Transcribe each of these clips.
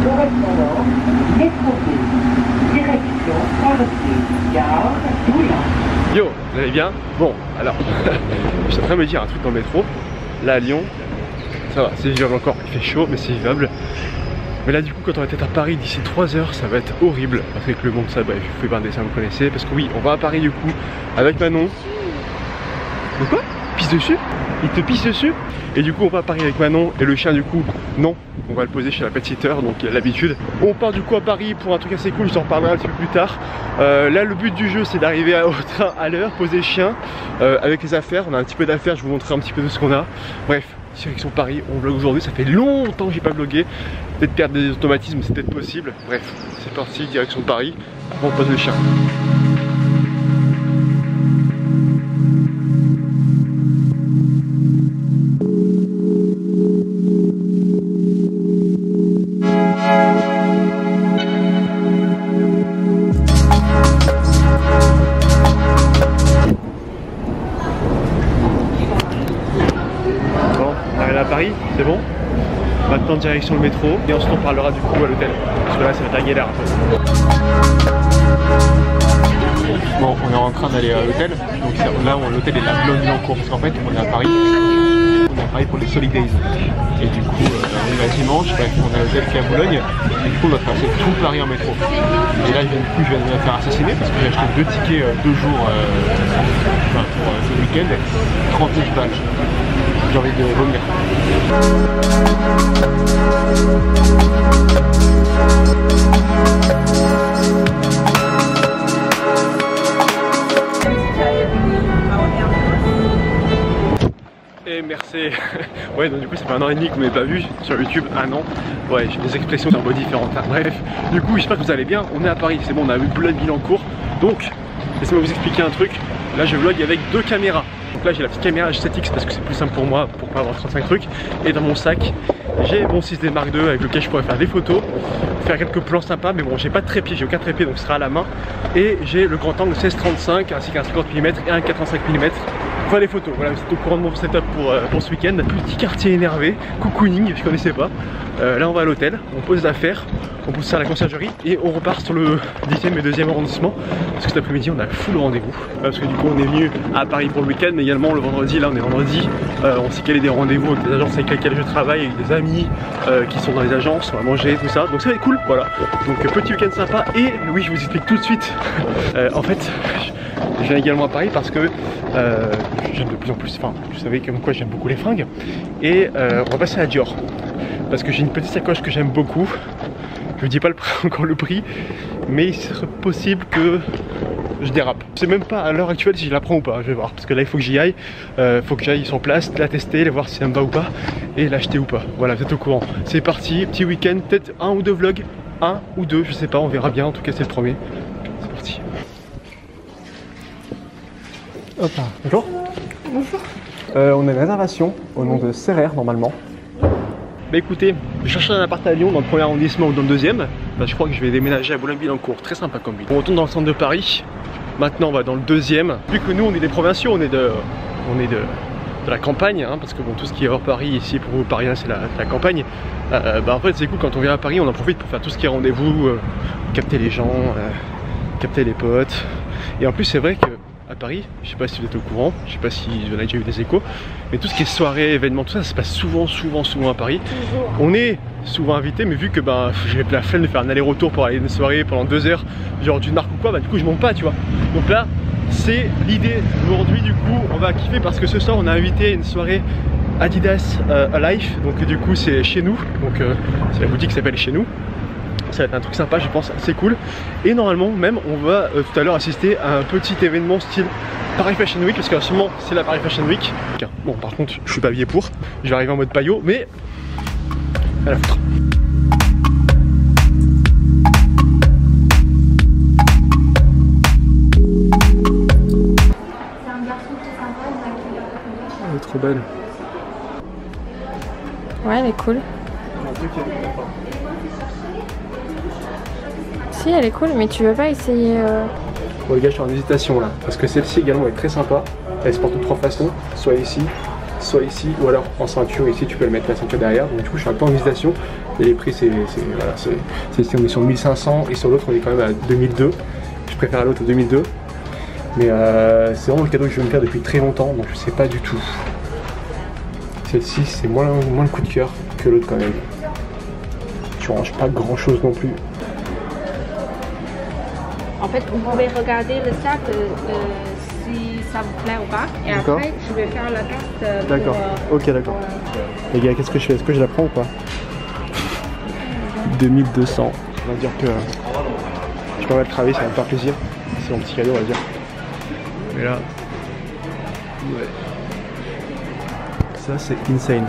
Correspondant, métro B, direction Quartier, gare Doullens. Yo, vous allez bien? Bon, alors, je suis en train de me dire un truc dans le métro. Là à Lyon, ça va, c'est vivable encore. Il fait chaud, mais c'est vivable. Mais là, du coup, quand on va être à Paris d'ici 3 heures, ça va être horrible. Parce que le monde, ça, bah, il faut pas un dessin, vous connaissez. Parce que oui, on va à Paris du coup avec Manon. De quoi? Pisse dessus? Il te pisse dessus? Et du coup, on va à Paris avec Manon. Et le chien, du coup, non. On va le poser chez la pet-sitter, donc l'habitude. On part du coup à Paris pour un truc assez cool, je t'en reparlerai un petit peu plus tard. Là, le but du jeu, c'est d'arriver au train à l'heure, poser le chien avec les affaires. On a un petit peu d'affaires, je vous montrerai un petit peu de ce qu'on a. Bref, direction Paris, on vlog aujourd'hui, ça fait longtemps que j'ai pas vlogué. Peut-être perdre des automatismes, c'est peut-être possible. Bref, c'est parti, direction Paris, on pose le chien. À Paris, c'est bon. Maintenant direction le métro et ensuite on parlera du coup à l'hôtel. Parce que là ça va être la galère un peu. Bon, on est en train d'aller à l'hôtel. Donc là l'hôtel est la Boulogne-Billancourt parce qu'en fait on est à Paris. On est à Paris pour les Solidays. Et du coup on est à dimanche, bref, on a l'hôtel qui est à Boulogne. Et du coup on va traverser tout Paris en métro. Et là du coup je viens de me faire assassiner parce que j'ai acheté 2 tickets 2 jours pour ce week-end. 39 balles. J'ai envie de vomir. Et merci. Ouais, donc du coup ça fait 1 an et demi que vous m'avez pas vu sur YouTube, 1 an. Ouais, j'ai des expressions d'un mot différentes. Bref, du coup j'espère que vous allez bien. On est à Paris, c'est bon, on a eu Boulogne-Billancourt. Donc, laissez-moi vous expliquer un truc. Là je vlog avec 2 caméras. Donc là j'ai la petite caméra H7X parce que c'est plus simple pour moi pour pas avoir 35 trucs. Et dans mon sac j'ai mon 6D Mark II avec lequel je pourrais faire des photos, faire quelques plans sympas, mais bon j'ai pas de trépied, j'ai aucun trépied donc ce sera à la main. Et j'ai le grand angle 16-35 ainsi qu'un 50 mm et un 85 mm. Enfin les photos, voilà, vous êtes au courant de mon setup pour ce week-end. Petit quartier énervé, cocooning, je connaissais pas. Là on va à l'hôtel, on pose les affaires, on pose ça à la conciergerie et on repart sur le 10e et 2e arrondissement. Parce que cet après-midi on a full rendez-vous. Parce que du coup on est venu à Paris pour le week-end, mais également le vendredi, là on est vendredi, on s'est calé des rendez-vous avec des agences avec lesquelles je travaille, avec des amis qui sont dans les agences, on va manger, tout ça. Donc ça va être cool, voilà. Donc petit week-end sympa. Et oui, je vous explique tout de suite. En fait, je viens également à Paris parce que j'aime de plus en plus, enfin vous savez comme quoi j'aime beaucoup les fringues. Et on va passer à Dior. Parce que j'ai une petite sacoche que j'aime beaucoup. Je vous dis pas encore le prix, mais il serait possible que je dérape. Je sais même pas à l'heure actuelle si je la prends ou pas, je vais voir. Parce que là il faut que j'y aille, faut que j'aille sur place, la tester, la voir si ça me va ou pas, et l'acheter ou pas. Voilà, vous êtes au courant. C'est parti, petit week-end, peut-être 1 ou 2 vlogs, 1 ou 2, je sais pas, on verra bien, en tout cas c'est le premier. C'est parti. Hop là, bonjour. Bonjour. On a une réservation au nom de Serrer normalement. Bah écoutez, je cherche un appart à Lyon dans le 1er arrondissement ou dans le 2e. Bah, je crois que je vais déménager à Boulogne-Billancourt, très sympa comme ville. On retourne dans le centre de Paris. Maintenant on va dans le 2e. Vu que nous on est des provinciaux, on est de la campagne, hein, parce que bon tout ce qui est hors Paris ici pour vous Parisiens c'est la campagne. Bah en fait c'est cool quand on vient à Paris, on en profite pour faire tout ce qui est rendez-vous, capter les gens, capter les potes. Et en plus c'est vrai que à Paris, je sais pas si vous êtes au courant, je sais pas si vous en avez déjà eu des échos, mais tout ce qui est soirée, événements, tout ça, ça se passe souvent à Paris. Toujours. On est souvent invité, mais vu que bah, j'ai la flemme de faire un aller-retour pour aller à une soirée pendant 2 heures, genre d'une marque ou quoi, bah du coup je monte pas, tu vois. Donc là, c'est l'idée aujourd'hui, du coup, on va kiffer parce que ce soir on a invité une soirée Adidas Alive, donc du coup c'est chez nous, donc c'est la boutique qui s'appelle Chez Nous. Ça va être un truc sympa, je pense, assez cool. Et normalement même on va tout à l'heure assister à un petit événement style Paris Fashion Week, parce qu'en ce moment c'est la Paris Fashion Week. Bon par contre je suis pas habillé pour, je vais arriver en mode paillot, mais à la foutre. Elle est trop belle. Ouais, elle est cool. Si, elle est cool, mais tu veux pas essayer Bon les gars, je suis en hésitation là, parce que celle-ci également est très sympa. Elle se porte de 3 façons, soit ici, ou alors en ceinture. Ici tu peux le mettre la ceinture derrière. Donc du coup je suis un peu en hésitation. Et les prix voilà, celle-ci on est sur 1500 et sur l'autre on est quand même à 2002. Je préfère l'autre au 2002. Mais c'est vraiment le cadeau que je veux me faire depuis très longtemps, donc je sais pas du tout. Celle-ci c'est moins le coup de cœur que l'autre quand même. Tu ranges pas grand chose non plus. En fait, vous pouvez regarder le sac si ça vous plaît ou pas. Et après, je vais faire la carte. D'accord. Ok, d'accord. Les gars, qu'est-ce que je fais? Est-ce que je la prends ou pas? 2200. On va dire que je peux pas mal travailler, ça va me faire plaisir. C'est mon petit cadeau, on va dire. Mais là, ouais. Ça, c'est insane.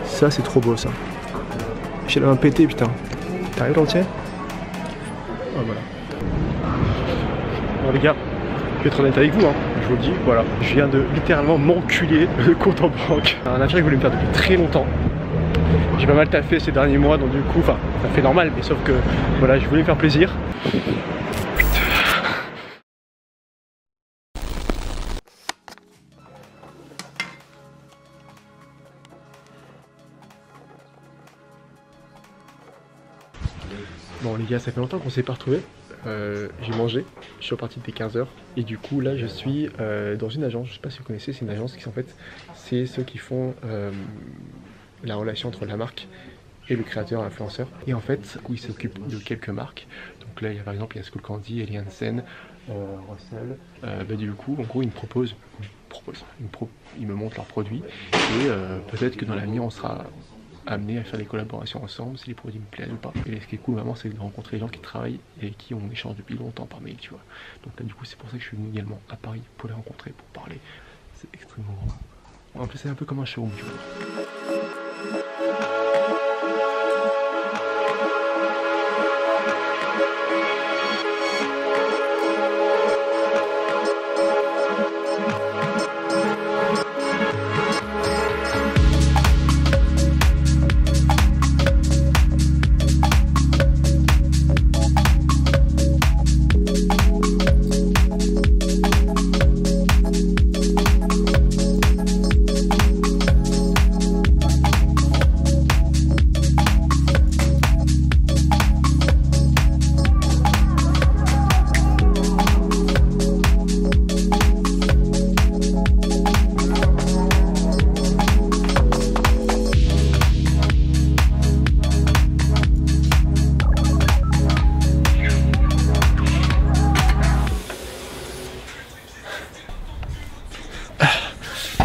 Ça, c'est trop beau, ça. J'ai la main pétée, putain. T'arrives dans le tien? Ah, voilà. Bon les gars, je vais être honnête avec vous, hein. Je vous le dis, voilà. Je viens de littéralement m'enculer le compte en banque. Un achat que je voulais me faire depuis très longtemps. J'ai pas mal taffé ces derniers mois, donc du coup, enfin, ça fait normal, mais sauf que, voilà, je voulais me faire plaisir. Bon les gars, ça fait longtemps qu'on s'est pas retrouvés. J'ai mangé, je suis reparti dès 15 h et du coup là je suis dans une agence, je sais pas si vous connaissez, c'est une agence qui en fait c'est ceux qui font la relation entre la marque et le créateur, l'influenceur, et en fait ils s'occupent de quelques marques. Donc là il y a par exemple Skull Candy, Eli Hansen, Russell, du coup en gros ils me proposent, ils me montrent leurs produits et peut-être que dans l'avenir on sera amener à faire des collaborations ensemble si les produits me plaisent ou pas. Et ce qui est cool vraiment c'est de rencontrer les gens qui travaillent et qui on échange depuis longtemps par mail, tu vois. Donc là du coup c'est pour ça que je suis venu également à Paris pour les rencontrer, pour parler. C'est extrêmement grand. En plus c'est un peu comme un showroom, tu vois.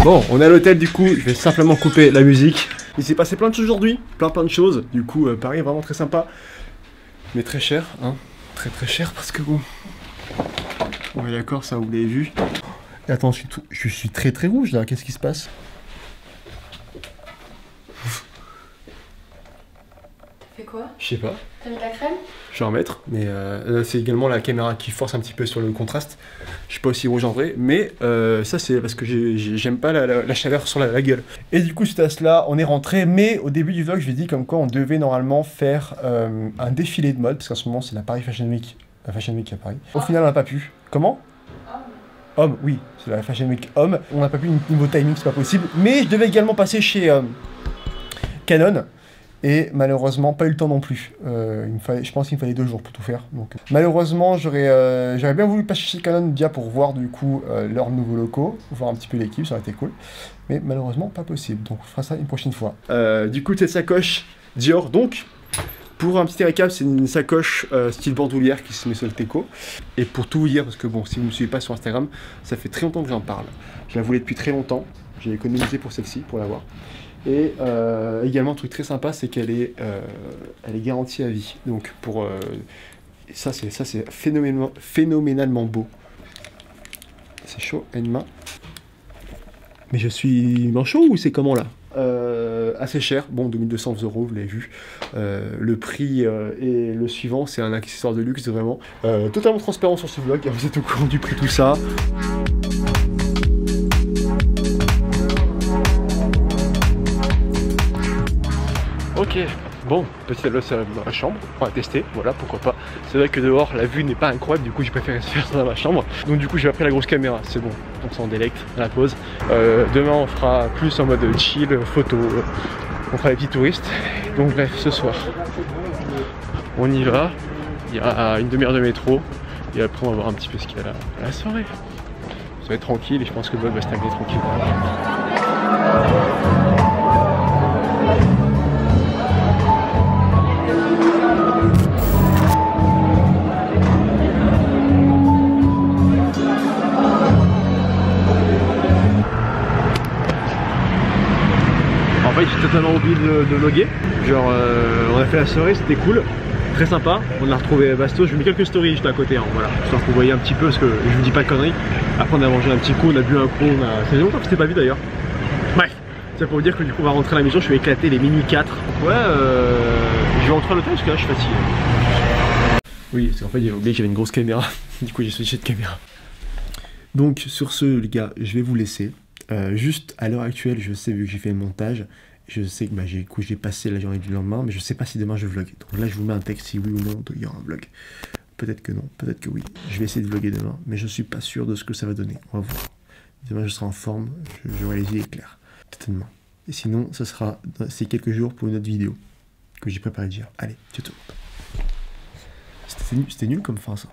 Bon, on est à l'hôtel du coup, je vais simplement couper la musique. Il s'est passé plein de choses aujourd'hui, plein de choses. Du coup, Paris est vraiment très sympa, mais très cher, hein. Très cher parce que bon... On est d'accord, ça vous l'avez vu. Et attends, je suis très rouge là, qu'est-ce qui se passe? Fais quoi? Je sais pas. T'as mis de la crème? Je vais en mettre, mais c'est également la caméra qui force un petit peu sur le contraste. Je suis pas aussi rouge en vrai, mais ça c'est parce que j'aime pas la chaleur sur la gueule. Et du coup suite à cela, on est rentré, mais au début du vlog, je l'ai dit comme quoi on devait normalement faire un défilé de mode, parce qu'en ce moment c'est la Paris Fashion Week, à Paris. Au final on n'a pas pu. Comment? Homme, oui, c'est la Fashion Week homme. On n'a pas pu niveau timing, c'est pas possible. Mais je devais également passer chez Canon. Et malheureusement, pas eu le temps non plus. Je pense qu'il me fallait 2 jours pour tout faire. Donc, malheureusement, j'aurais bien voulu passer chez Canon déjà pour voir du coup leurs nouveaux locaux, voir un petit peu l'équipe, ça aurait été cool. Mais malheureusement, pas possible. Donc, on fera ça une prochaine fois. Du coup, cette sacoche Dior, donc, pour un petit récap, c'est une sacoche style bandoulière qui se met sur le Teco. Et pour tout vous dire, parce que bon, si vous ne me suivez pas sur Instagram, ça fait très longtemps que j'en parle. Je la voulais depuis très longtemps. J'ai économisé pour celle-ci, pour l'avoir. Et également un truc très sympa, c'est qu'elle est garantie à vie. Donc pour ça c'est phénoménalement beau. C'est chaud à une main. Mais je suis manchot ou c'est comment là? Assez cher, bon 2200 €, vous l'avez vu. Le prix et le suivant, c'est un accessoire de luxe vraiment. Totalement transparent sur ce vlog, vous êtes au courant du prix, tout ça. Ok, bon, petite adresse dans la chambre, on va tester, voilà, pourquoi pas. C'est vrai que dehors la vue n'est pas incroyable, du coup j'ai préféré faire ça dans ma chambre. Donc du coup j'ai pris la grosse caméra, c'est bon, on s'en délecte à la pause. Demain on fera plus en mode chill, photo, on fera les petits touristes. Donc bref, ce soir on y va, il y a une demi-heure de métro et après on va voir un petit peu ce qu'il y a à la soirée. Ça va être tranquille et je pense que Bob va se stagner tranquille. En fait j'ai totalement oublié de vlogger. Genre on a fait la soirée, c'était cool. Très sympa, on a retrouvé Bastos, je vous mets quelques stories juste à côté, hein, voilà, histoire que vous voyez un petit peu parce que je vous dis pas de conneries. Après on a mangé un petit coup, on a bu un coup, ça fait longtemps que je t'ai pas vu d'ailleurs. Bref, c'est pour vous dire que du coup on va rentrer à la maison, je suis éclaté les minuit 4. Ouais, je vais rentrer à l'hôtel parce que là je suis fatigué. Oui, parce qu'en fait j'ai oublié que j'avais une grosse caméra, du coup j'ai switché de caméra. Donc sur ce les gars, je vais vous laisser. Juste à l'heure actuelle, je sais vu que j'ai fait le montage, je sais que bah, j'ai passé la journée du lendemain, mais je sais pas si demain je vlog. Donc là je vous mets un texte si oui ou non il y aura un vlog. Peut-être que non, peut-être que oui. Je vais essayer de vlogger demain, mais je suis pas sûr de ce que ça va donner. On va voir. Demain je serai en forme, j'aurai les idées claires. Totalement. Et sinon, ça sera ces quelques jours pour une autre vidéo que j'ai préparé de dire. Allez, ciao tout le monde. C'était nul comme fin ça.